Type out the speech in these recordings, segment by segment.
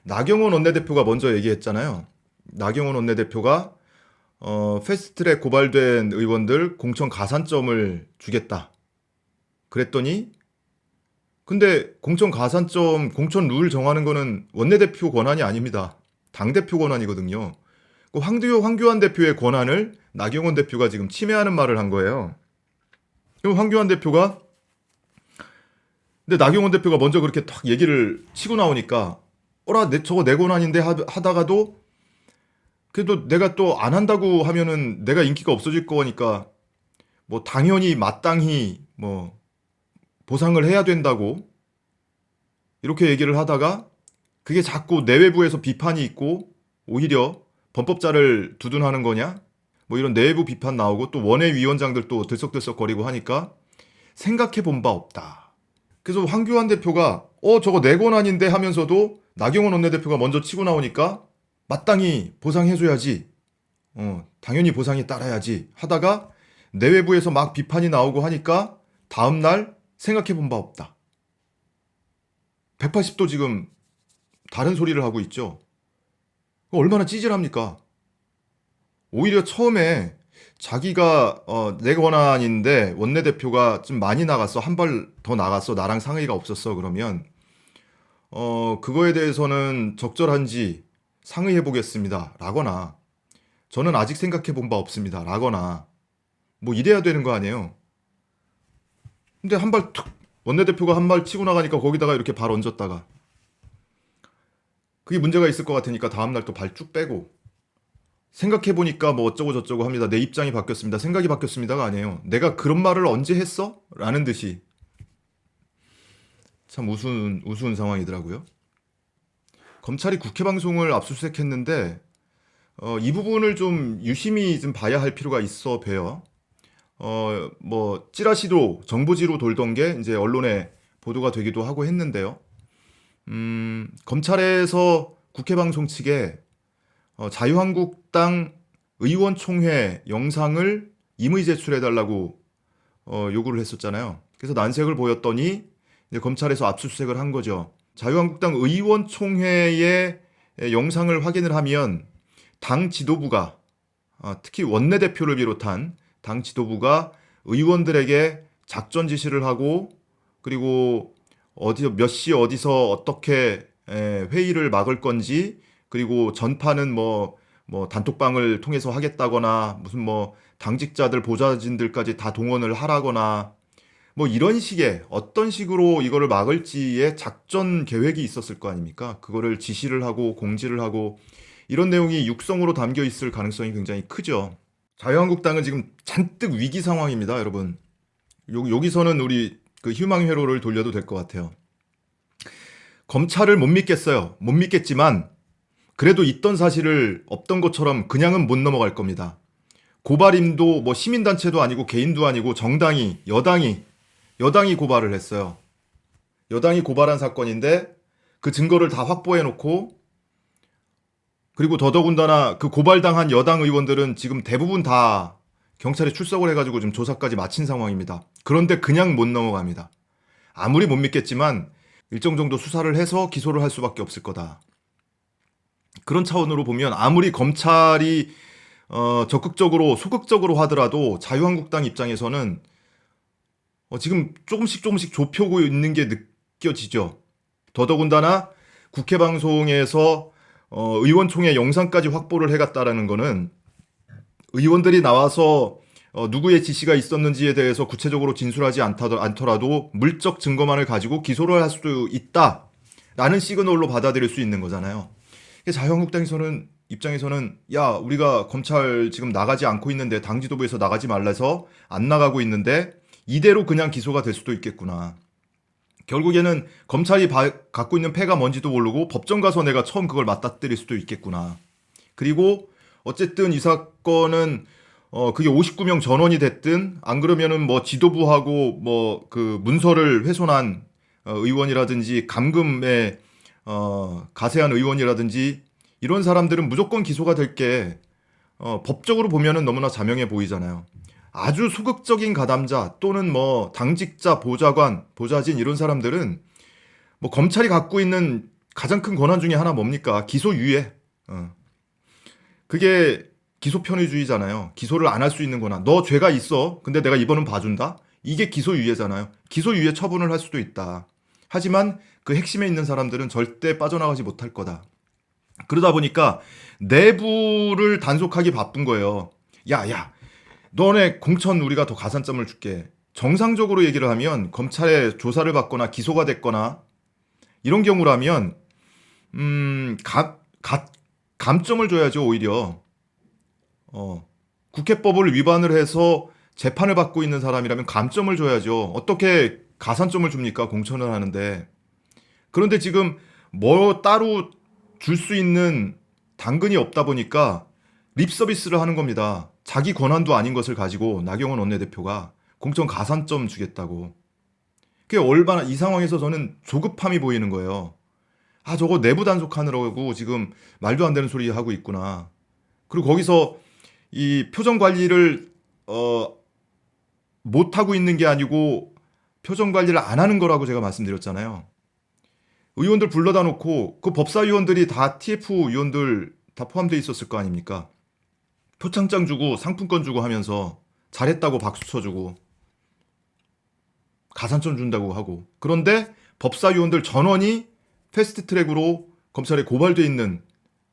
나경원 원내대표가 먼저 얘기했잖아요. 나경원 원내대표가 패스트트랙 고발된 의원들 공천 가산점을 주겠다. 그랬더니 근데 공천 가산점, 공천 룰 정하는 거는 원내대표 권한이 아닙니다. 당대표 권한이거든요. 그 황교안 대표의 권한을 나경원 대표가 지금 침해하는 말을 한 거예요. 그럼 황교안 대표가 근데 나경원 대표가 먼저 그렇게 탁 얘기를 치고 나오니까 저거 내 권한인데 하다가도 그래도 내가 또 안 한다고 하면은 내가 인기가 없어질 거니까 뭐 당연히 마땅히 뭐 보상을 해야 된다고 이렇게 얘기를 하다가 그게 자꾸 내외부에서 비판이 있고 오히려 범법자를 두둔하는 거냐? 뭐 이런 내부 비판 나오고 또 원외위원장들 또 들썩들썩거리고 하니까 생각해 본 바 없다. 그래서 황교안 대표가 저거 내 권한인데 하면서도 나경원 원내대표가 먼저 치고 나오니까 마땅히 보상해줘야지. 당연히 보상이 따라야지 하다가 내외부에서 막 비판이 나오고 하니까 다음날 생각해 본 바 없다. 180도 지금 다른 소리를 하고 있죠. 얼마나 찌질합니까? 오히려 처음에 자기가 내 권한인데 원내대표가 좀 많이 나갔어. 한 발 더 나갔어. 나랑 상의가 없었어. 그러면 그거에 대해서는 적절한지 상의해 보겠습니다. 라거나 저는 아직 생각해 본 바 없습니다. 라거나 뭐 이래야 되는 거 아니에요. 근데 한 발 툭 원내대표가 한 발 치고 나가니까 거기다가 이렇게 발 얹었다가 그게 문제가 있을 것 같으니까 다음날 또 발 쭉 빼고 생각해보니까 뭐 어쩌고 저쩌고 합니다. 내 입장이 바뀌었습니다. 생각이 바뀌었습니다가 아니에요. 내가 그런 말을 언제 했어? 라는 듯이 참 우스운 상황이더라고요. 검찰이 국회 방송을 압수수색했는데 이 부분을 좀 유심히 좀 봐야 할 필요가 있어 봬요. 뭐 찌라시로 정보지로 돌던 게 이제 언론에 보도가 되기도 하고 했는데요. 검찰에서 국회 방송 측에 자유한국당 의원총회 영상을 임의 제출해달라고 요구를 했었잖아요. 그래서 난색을 보였더니 이제 검찰에서 압수수색을 한 거죠. 자유한국당 의원총회의 영상을 확인을 하면 당 지도부가 특히 원내대표를 비롯한 당 지도부가 의원들에게 작전 지시를 하고 그리고 몇 시 어디서 어떻게 회의를 막을 건지 그리고 전파는 뭐 단톡방을 통해서 하겠다거나 무슨 뭐 당직자들 보좌진들까지 다 동원을 하라거나 뭐 이런 식의 어떤 식으로 이거를 막을지의 작전 계획이 있었을 거 아닙니까? 그거를 지시를 하고 공지를 하고 이런 내용이 육성으로 담겨 있을 가능성이 굉장히 크죠. 자유한국당은 지금 잔뜩 위기 상황입니다, 여러분. 여기서는 우리 그 희망 회로를 돌려도 될 것 같아요. 검찰을 못 믿겠어요. 못 믿겠지만 그래도 있던 사실을 없던 것처럼 그냥은 못 넘어갈 겁니다. 고발임도 뭐 시민단체도 아니고 개인도 아니고 정당이 여당이 고발을 했어요. 여당이 고발한 사건인데 그 증거를 다 확보해 놓고 그리고 더더군다나 그 고발당한 여당 의원들은 지금 대부분 다 경찰에 출석을 해가지고 지금 조사까지 마친 상황입니다. 그런데 그냥 못 넘어갑니다. 아무리 못 믿겠지만 일정 정도 수사를 해서 기소를 할 수밖에 없을 거다. 그런 차원으로 보면 아무리 검찰이 적극적으로 소극적으로 하더라도 자유한국당 입장에서는 지금 조금씩 좁혀고 있는 게 느껴지죠. 더더군다나 국회 방송에서 의원총회 영상까지 확보를 해갔다라는 거는 의원들이 나와서 누구의 지시가 있었는지에 대해서 구체적으로 진술하지 않더라도 물적 증거만을 가지고 기소를 할 수도 있다라는 시그널로 받아들일 수 있는 거잖아요. 자유한국당 입장에서는 야 우리가 검찰 지금 나가지 않고 있는데 당 지도부에서 나가지 말라서 안 나가고 있는데 이대로 그냥 기소가 될 수도 있겠구나. 결국에는 검찰이 갖고 있는 패가 뭔지도 모르고 법정 가서 내가 처음 그걸 맞닥뜨릴 수도 있겠구나. 그리고 어쨌든 이 사건은 그게 59명 전원이 됐든 안 그러면은 뭐 지도부하고 뭐 그 문서를 훼손한 의원이라든지 감금에 가세한 의원이라든지 이런 사람들은 무조건 기소가 될 게 법적으로 보면은 너무나 자명해 보이잖아요. 아주 소극적인 가담자 또는 뭐 당직자, 보좌관, 보좌진 이런 사람들은 뭐 검찰이 갖고 있는 가장 큰 권한 중에 하나 뭡니까? 기소유예. 그게 기소 편의주의잖아요. 기소를 안 할 수 있는 권한. 너 죄가 있어. 근데 내가 이번은 봐준다. 이게 기소유예잖아요. 기소유예 처분을 할 수도 있다. 하지만 그 핵심에 있는 사람들은 절대 빠져나가지 못할 거다. 그러다 보니까 내부를 단속하기 바쁜 거예요. 야, 너네 공천 우리가 더 가산점을 줄게. 정상적으로 얘기를 하면 검찰에 조사를 받거나 기소가 됐거나 이런 경우라면 음, 가, 가, 감점을 줘야죠, 오히려. 국회법을 위반을 해서 재판을 받고 있는 사람이라면 감점을 줘야죠. 어떻게 가산점을 줍니까? 공천을 하는데. 그런데 지금 뭐 따로 줄 수 있는 당근이 없다 보니까 립 서비스를 하는 겁니다. 자기 권한도 아닌 것을 가지고 나경원 원내대표가 공천 가산점 주겠다고. 그게 얼마나 이 상황에서 저는 조급함이 보이는 거예요. 아, 저거 내부 단속하느라고 지금 말도 안 되는 소리 하고 있구나. 그리고 거기서 이 표정 관리를 못 하고 있는 게 아니고 표정 관리를 안 하는 거라고 제가 말씀드렸잖아요. 의원들 불러다 놓고 그 법사위원들이 다 TF 위원들 다 포함되어 있었을 거 아닙니까? 표창장 주고 상품권 주고 하면서 잘했다고 박수 쳐주고 가산점 준다고 하고. 그런데 법사위원들 전원이 패스트트랙으로 검찰에 고발돼 있는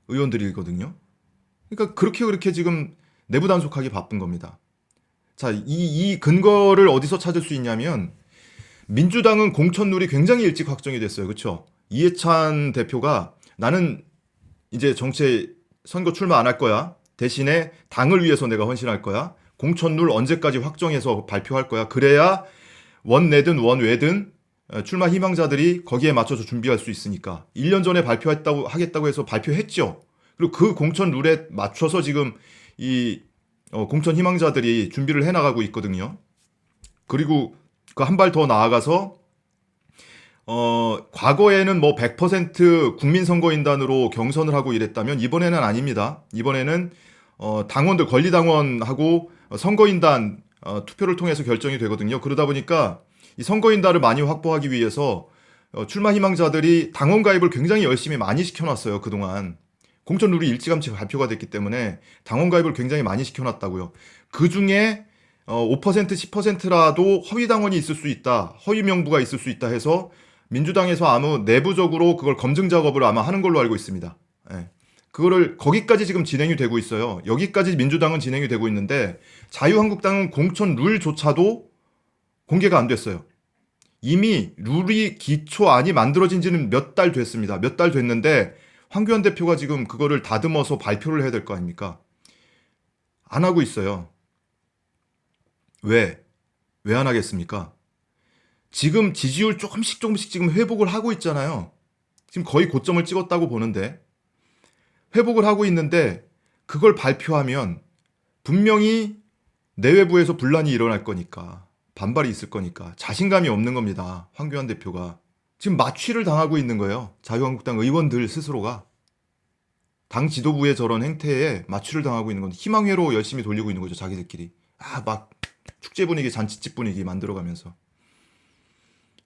의원들이거든요. 그러니까 그렇게 지금 내부 단속하기 바쁜 겁니다. 자, 이 근거를 어디서 찾을 수 있냐면 민주당은 공천룰이 굉장히 일찍 확정이 됐어요. 그렇죠? 이해찬 대표가 나는 이제 정치에 선거 출마 안 할 거야. 대신에 당을 위해서 내가 헌신할 거야. 공천룰 언제까지 확정해서 발표할 거야. 그래야 원내든 원외든 출마 희망자들이 거기에 맞춰서 준비할 수 있으니까. 1년 전에 하겠다고 해서 발표했죠. 그리고 그 공천 룰에 맞춰서 지금 이 공천 희망자들이 준비를 해나가고 있거든요. 그리고 그 한 발 더 나아가서 과거에는 뭐 100% 국민선거인단으로 경선을 하고 이랬다면 이번에는 아닙니다. 이번에는 당원들 권리당원하고 선거인단 투표를 통해서 결정이 되거든요. 그러다 보니까 이 선거인단을 많이 확보하기 위해서 출마 희망자들이 당원 가입을 굉장히 열심히 많이 시켜놨어요. 그동안 공천 룰이 일찌감치 발표가 됐기 때문에 당원 가입을 굉장히 많이 시켜놨다고요. 그 중에 5% 10%라도 허위 당원이 있을 수 있다, 허위 명부가 있을 수 있다 해서 민주당에서 아무 내부적으로 그걸 검증 작업을 아마 하는 걸로 알고 있습니다. 예. 그거를 거기까지 지금 진행이 되고 있어요. 여기까지 민주당은 진행이 되고 있는데 자유한국당은 공천 룰조차도 공개가 안 됐어요. 이미 룰이 기초안이 만들어진 지는 몇 달 됐습니다. 몇 달 됐는데 황교안 대표가 지금 그거를 다듬어서 발표를 해야 될 거 아닙니까? 안 하고 있어요. 왜? 왜 안 하겠습니까? 지금 지지율 조금씩 지금 회복을 하고 있잖아요. 지금 거의 고점을 찍었다고 보는데 회복을 하고 있는데 그걸 발표하면 분명히 내외부에서 분란이 일어날 거니까 반발이 있을 거니까 자신감이 없는 겁니다. 황교안 대표가. 지금 마취를 당하고 있는 거예요. 자유한국당 의원들 스스로가. 당 지도부의 저런 행태에 마취를 당하고 있는 건 희망회로 열심히 돌리고 있는 거죠. 자기들끼리. 막 축제 분위기, 잔치집 분위기 만들어가면서.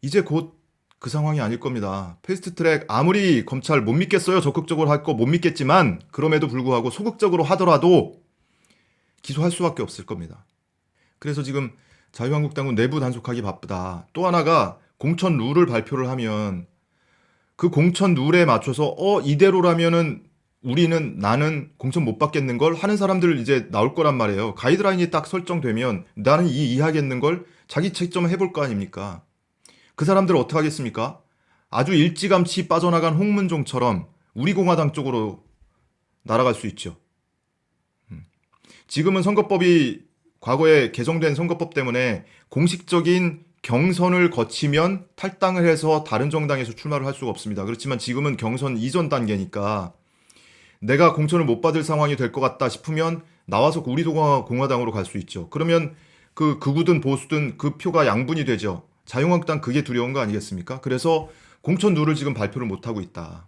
이제 곧 그 상황이 아닐 겁니다. 패스트트랙 아무리 검찰 못 믿겠어요. 적극적으로 할 거 못 믿겠지만 그럼에도 불구하고 소극적으로 하더라도 기소할 수밖에 없을 겁니다. 그래서 지금 자유한국당은 내부 단속하기 바쁘다. 또 하나가 공천 룰을 발표를 하면 그 공천 룰에 맞춰서 이대로라면은 나는 공천 못 받겠는 걸 하는 사람들 이제 나올 거란 말이에요. 가이드라인이 딱 설정되면 나는 이해하겠는 걸 자기 책점 해볼 거 아닙니까? 그 사람들 어떻게 하겠습니까? 아주 일찌감치 빠져나간 홍문종처럼 우리 공화당 쪽으로 날아갈 수 있죠. 지금은 선거법이 과거에 개정된 선거법 때문에 공식적인 경선을 거치면 탈당을 해서 다른 정당에서 출마를 할 수가 없습니다. 그렇지만 지금은 경선 이전 단계니까 내가 공천을 못 받을 상황이 될 것 같다 싶으면 나와서 우리 공화당으로 갈 수 있죠. 그러면 그 극우든 보수든 그 표가 양분이 되죠. 자유한국당 그게 두려운 거 아니겠습니까? 그래서 공천 룰을 지금 발표를 못 하고 있다.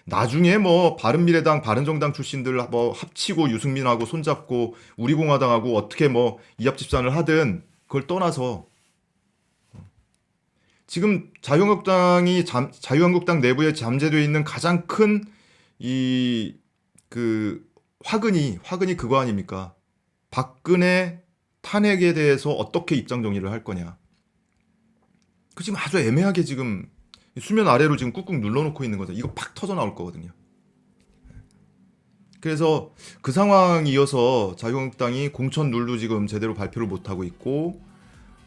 나중에 뭐 바른미래당, 바른정당 출신들 뭐 합치고 유승민하고 손잡고 우리공화당하고 어떻게 뭐 이합집산을 하든 그걸 떠나서 지금 자유한국당 내부에 잠재되어 있는 가장 큰 이 그 화근이 그거 아닙니까? 박근혜 탄핵에 대해서 어떻게 입장 정리를 할 거냐. 그 지금 아주 애매하게 지금 수면 아래로 지금 꾹꾹 눌러놓고 있는 거죠. 이거 팍 터져 나올 거거든요. 그래서 그 상황이어서 자유한국당이 공천 룰도 지금 제대로 발표를 못 하고 있고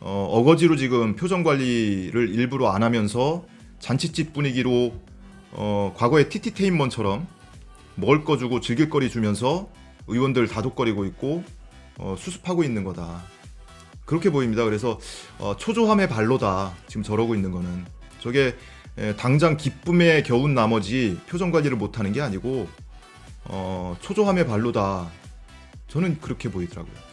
어거지로 지금 표정 관리를 일부러 안 하면서 잔치집 분위기로 과거의 TT테인먼처럼 먹을 거 주고 즐길 거리 주면서 의원들 다독거리고 있고 수습하고 있는 거다. 그렇게 보입니다. 그래서 초조함의 발로다. 지금 저러고 있는 거는. 저게 당장 기쁨에 겨운 나머지 표정 관리를 못하는 게 아니고 초조함의 발로다. 저는 그렇게 보이더라고요.